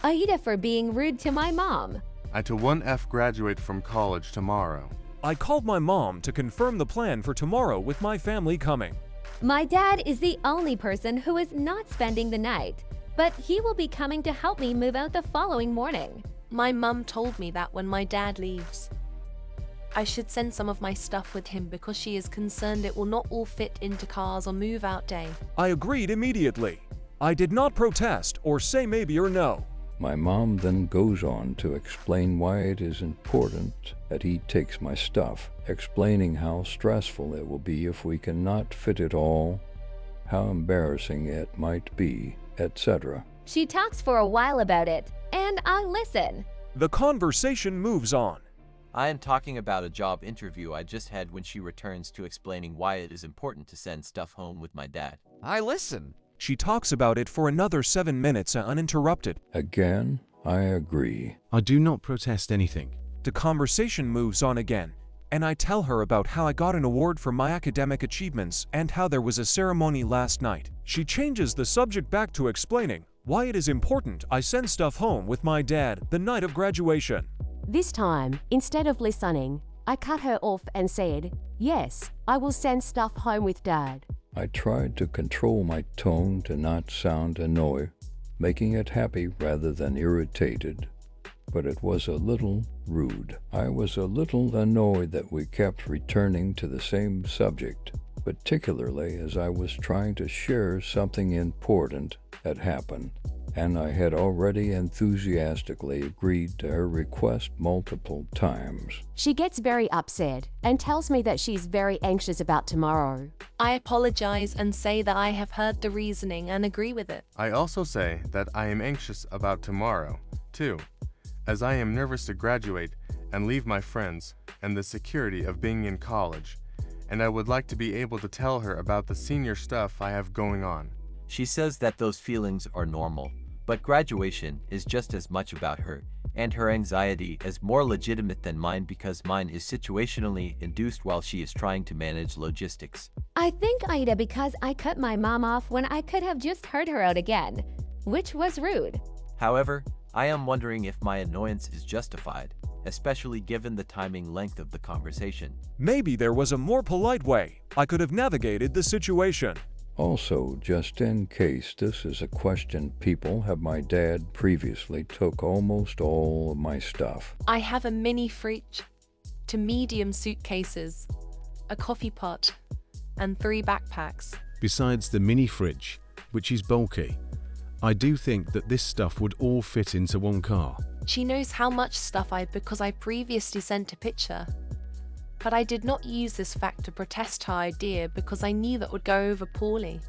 AITA for being rude to my mom. AITA 1F graduate from college tomorrow. I called my mom to confirm the plan for tomorrow with my family coming. My dad is the only person who is not spending the night, but he will be coming to help me move out the following morning. My mum told me that when my dad leaves, I should send some of my stuff with him because she is concerned it will not all fit into cars on move-out day. I agreed immediately. I did not protest or say maybe or no. My mom then goes on to explain why it is important that he takes my stuff, explaining how stressful it will be if we cannot fit it all, how embarrassing it might be, etc. She talks for a while about it, and I listen. The conversation moves on. I am talking about a job interview I just had when she returns to explaining why it is important to send stuff home with my dad. I listen. She talks about it for another 7 minutes uninterrupted. Again, I agree. I do not protest anything. The conversation moves on again, and I tell her about how I got an award for my academic achievements and how there was a ceremony last night. She changes the subject back to explaining why it is important I send stuff home with my dad the night of graduation. This time, instead of listening, I cut her off and said, "Yes, I will send stuff home with Dad." I tried to control my tone to not sound annoyed, making it happy rather than irritated, but it was a little rude. I was a little annoyed that we kept returning to the same subject, particularly as I was trying to share something important that happened, and I had already enthusiastically agreed to her request multiple times. She gets very upset and tells me that she's very anxious about tomorrow. I apologize and say that I have heard the reasoning and agree with it. I also say that I am anxious about tomorrow, too, as I am nervous to graduate and leave my friends and the security of being in college, and I would like to be able to tell her about the senior stuff I have going on. She says that those feelings are normal, but graduation is just as much about her, and her anxiety is more legitimate than mine because mine is situationally induced while she is trying to manage logistics. I think AITA because I cut my mom off when I could have just heard her out again, which was rude. However, I am wondering if my annoyance is justified, especially given the timing length of the conversation. Maybe there was a more polite way I could have navigated the situation. Also, just in case this is a question people have, my dad previously took almost all of my stuff. I have a mini fridge, 2 medium suitcases, a coffee pot, and 3 backpacks. Besides the mini fridge, which is bulky, I do think that this stuff would all fit into one car. She knows how much stuff because I previously sent a picture. But I did not use this fact to protest her idea because I knew that would go over poorly.